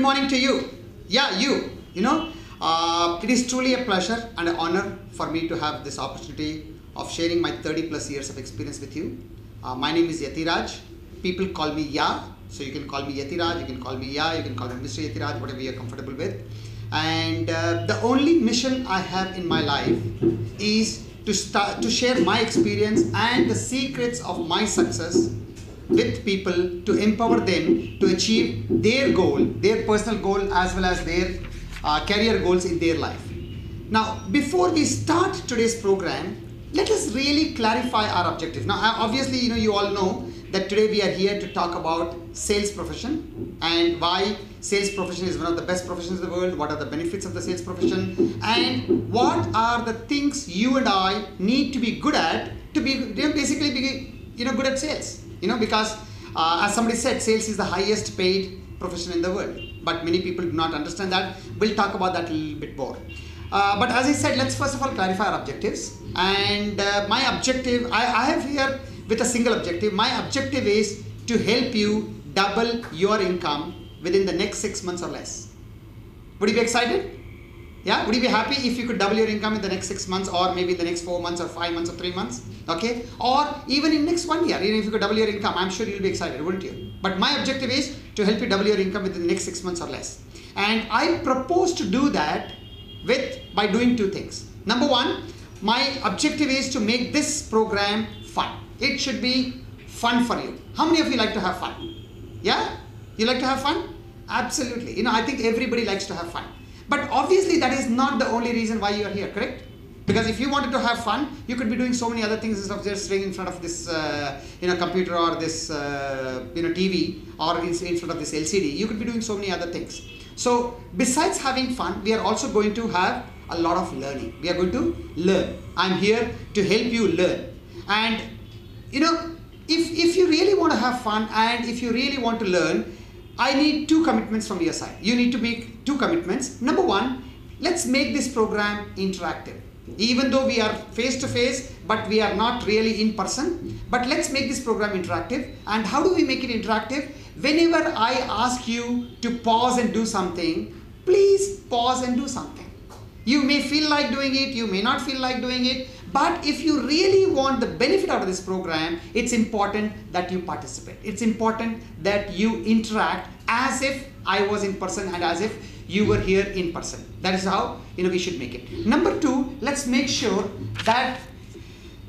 morning to you. Yeah, you. It is truly a pleasure and an honor for me to have this opportunity of sharing my 30 plus years of experience with you. My name is Yathiraj. People call me Ya, so you can call me Yathiraj, you can call me Ya, you can call me Mr. Yathiraj, whatever you're comfortable with. And the only mission I have in my life is to share my experience and the secrets of my success with people, to empower them to achieve their goal, their personal goal, as well as their career goals in their life. Now, before we start today's program, let us really clarify our objective. Now, obviously, you all know that today we are here to talk about sales profession and why sales profession is one of the best professions in the world, what are the benefits of the sales profession, and what are the things you and I need to be good at to be basically be good at sales. Because as somebody said, sales is the highest paid profession in the world, but many people do not understand that. We'll talk about that a little bit more. But as I said, let's first of all clarify our objectives. And my objective, I have here with a single objective. My objective is to help you double your income within the next 6 months or less. Would you be excited? Yeah, would you be happy if you could double your income in the next 6 months, or maybe the next 4 months or 5 months or 3 months? Okay, or even in next 1 year, if you could double your income, I'm sure you'll be excited, wouldn't you? But my objective is to help you double your income within the next 6 months or less. And I propose to do that by doing two things. Number one, my objective is to make this program fun. It should be fun for you. How many of you like to have fun? Yeah? You like to have fun? Absolutely. I think everybody likes to have fun. But obviously that is not the only reason why you are here, correct? Because if you wanted to have fun, you could be doing so many other things instead of just sitting in front of this computer or this TV or in front of this LCD. You could be doing so many other things. So besides having fun, we are also going to have a lot of learning. We are going to learn. I'm here to help you learn. And if you really want to have fun and if you really want to learn, I need two commitments from your side. You need to make two commitments. Number one, let's make this program interactive. Even though we are face to face, but we are not really in person. But let's make this program interactive. And how do we make it interactive? Whenever I ask you to pause and do something, please pause and do something. You may feel like doing it, you may not feel like doing it, but if you really want the benefit out of this program, it's important that you participate. It's important that you interact as if I was in person and as if you were here in person. That is how we should make it. Number two, let's make sure that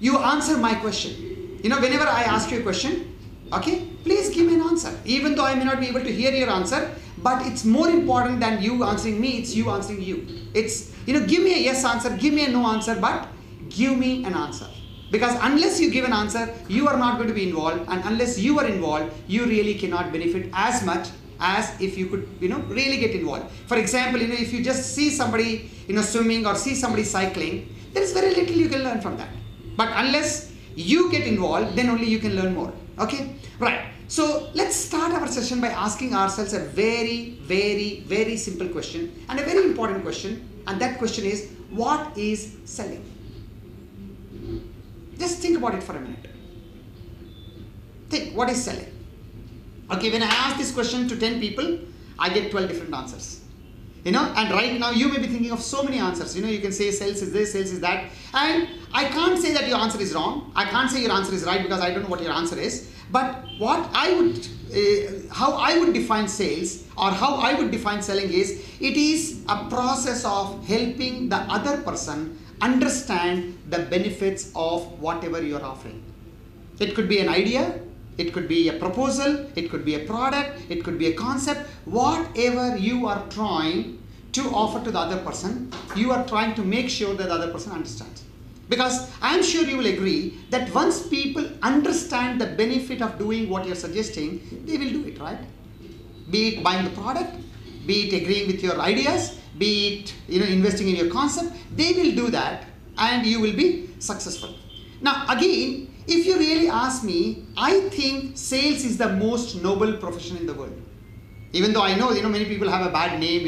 you answer my question. Whenever I ask you a question, okay, please give me an answer. Even though I may not be able to hear your answer, but it's more important than you answering me, it's you answering you. It's, give me a yes answer, give me a no answer, but give me an answer. Because unless you give an answer, you are not going to be involved, and unless you are involved, you really cannot benefit as much as if you could, really get involved. For example, if you just see somebody, swimming or see somebody cycling, there is very little you can learn from that. But unless you get involved, then only you can learn more. Okay, right. So let's start our session by asking ourselves a very, very, very simple question and a very important question. And that question is, what is selling? Just think about it for a minute. Think, what is selling? Okay, when I ask this question to 10 people, I get 12 different answers. And right now you may be thinking of so many answers. You can say sales is this, sales is that. And I can't say that your answer is wrong. I can't say your answer is right because I don't know what your answer is. But what I would, how I would define sales or how I would define selling is, it is a process of helping the other person understand the benefits of whatever you are offering. It could be an idea, it could be a proposal, it could be a product, it could be a concept. Whatever you are trying to offer to the other person, you are trying to make sure that the other person understands. Because I am sure you will agree that once people understand the benefit of doing what you are suggesting, they will do it, right? Be it buying the product, be it agreeing with your ideas, be it investing in your concept, they will do that and you will be successful. Now again, if you really ask me, I think sales is the most noble profession in the world. Even though I know, many people have a bad name,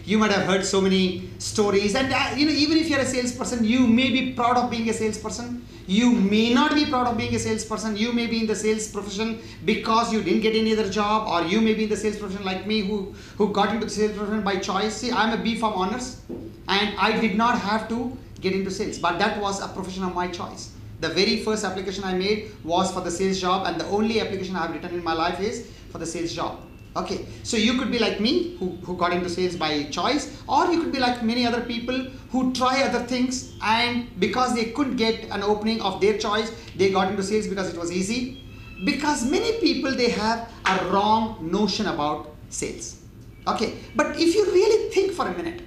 you might have heard so many stories, and even if you're a salesperson, you may be proud of being a salesperson. You may not be proud of being a salesperson. You may be in the sales profession because you didn't get any other job, or you may be in the sales profession like me, who got into the sales profession by choice. See, I'm a B Farm honors, and I did not have to get into sales, but that was a profession of my choice. The very first application I made was for the sales job, and the only application I have written in my life is for the sales job. Okay, so you could be like me, who got into sales by choice, or you could be like many other people who try other things, and because they couldn't get an opening of their choice, they got into sales because it was easy. Because many people, they have a wrong notion about sales. Okay, but if you really think for a minute,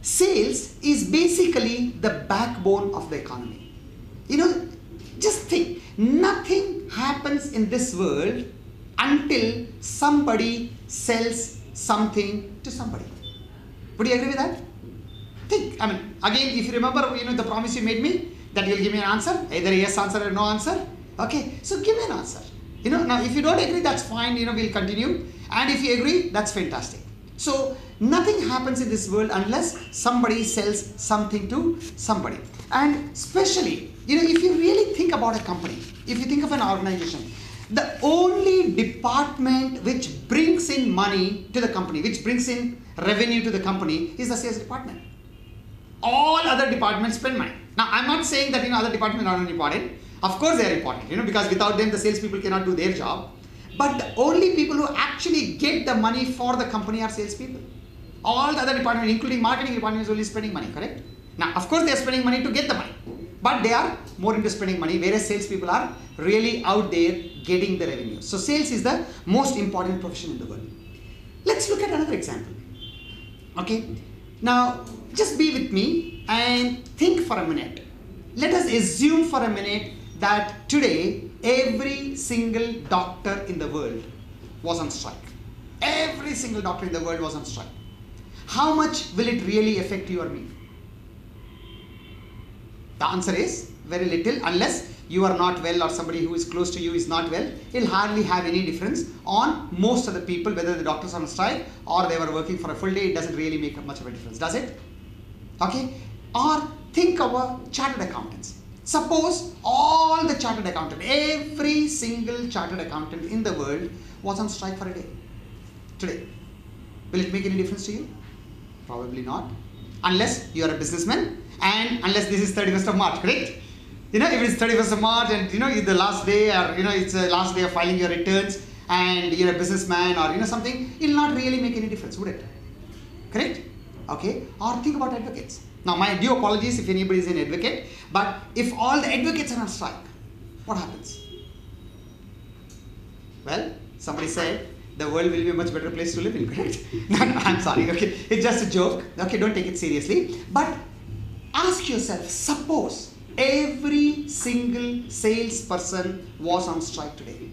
sales is basically the backbone of the economy. Just think, nothing happens in this world until somebody sells something to somebody. Would you agree with that? Think, again, if you remember, the promise you made me, that you'll give me an answer, either a yes answer or no answer. Okay, so give me an answer. Now if you don't agree, that's fine, we'll continue. And if you agree, that's fantastic. So nothing happens in this world unless somebody sells something to somebody. And especially, if you really think about a company, if you think of an organization, the only department which brings in money to the company, which brings in revenue to the company, is the sales department. All other departments spend money. Now, I'm not saying that other departments are not important. Of course, they are important, because without them, the salespeople cannot do their job. But the only people who actually get the money for the company are salespeople. All the other departments, including marketing department, is only spending money, correct? Now, of course, they are spending money to get the money, but they are more into spending money, whereas salespeople are really out there getting the revenue. So sales is the most important profession in the world. Let's look at another example. Okay, now just be with me and think for a minute. Let us assume for a minute that today every single doctor in the world was on strike. Every single doctor in the world was on strike. How much will it really affect you or me? The answer is very little, unless you are not well or somebody who is close to you is not well. It will hardly have any difference on most of the people, whether the doctors are on strike or they were working for a full day. It doesn't really make much of a difference, does it? Okay. Or think of a chartered accountants. Suppose all the chartered accountants, every single chartered accountant in the world was on strike for a day. Today, will it make any difference to you? Probably not. Unless you are a businessman and unless this is 31st of March, correct? If it's 31st of March and the last day, or it's the last day of filing your returns, and you're a businessman or something, it will not really make any difference, would it? Correct? Okay. Or think about advocates. Now, my due apologies if anybody is an advocate, but if all the advocates are on strike, what happens? Well, somebody said the world will be a much better place to live in, correct? No, I'm sorry, okay. It's just a joke. Okay, don't take it seriously. But ask yourself, suppose every single salesperson was on strike today.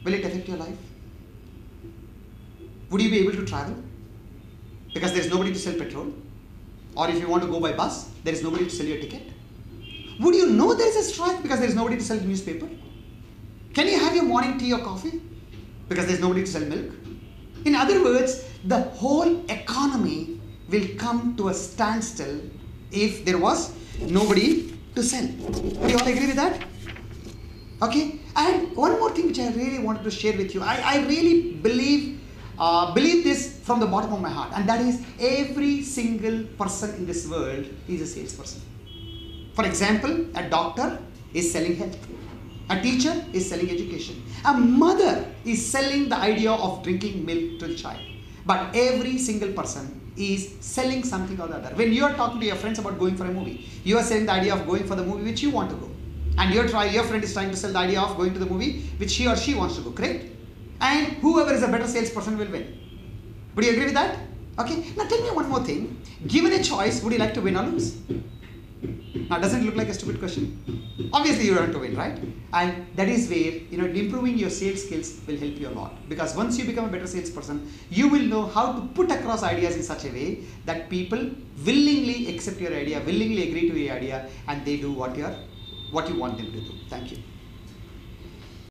Will it affect your life? Would you be able to travel? Because there is nobody to sell petrol. Or if you want to go by bus, there is nobody to sell your ticket. Would you know there is a strike because there is nobody to sell the newspaper? Can you have your morning tea or coffee? Because there is nobody to sell milk. In other words, the whole economy will come to a standstill if there was nobody to sell. Do you all agree with that? Okay. And one more thing which I really wanted to share with you. I really believe this from the bottom of my heart, and that is every single person in this world is a salesperson. For example, a doctor is selling health. A teacher is selling education. A mother is selling the idea of drinking milk to the child. But every single person is selling something or the other. When you are talking to your friends about going for a movie, you are selling the idea of going for the movie which you want to go. And your friend is trying to sell the idea of going to the movie which he or she wants to go, correct? And whoever is a better salesperson will win. Would you agree with that? Okay. Now tell me one more thing. Given a choice, would you like to win or lose? Now, doesn't it look like a stupid question? Obviously, you want to win, right? And that is where, improving your sales skills will help you a lot. Because once you become a better salesperson, you will know how to put across ideas in such a way that people willingly accept your idea, willingly agree to your idea, and they do what you want them to do. Thank you.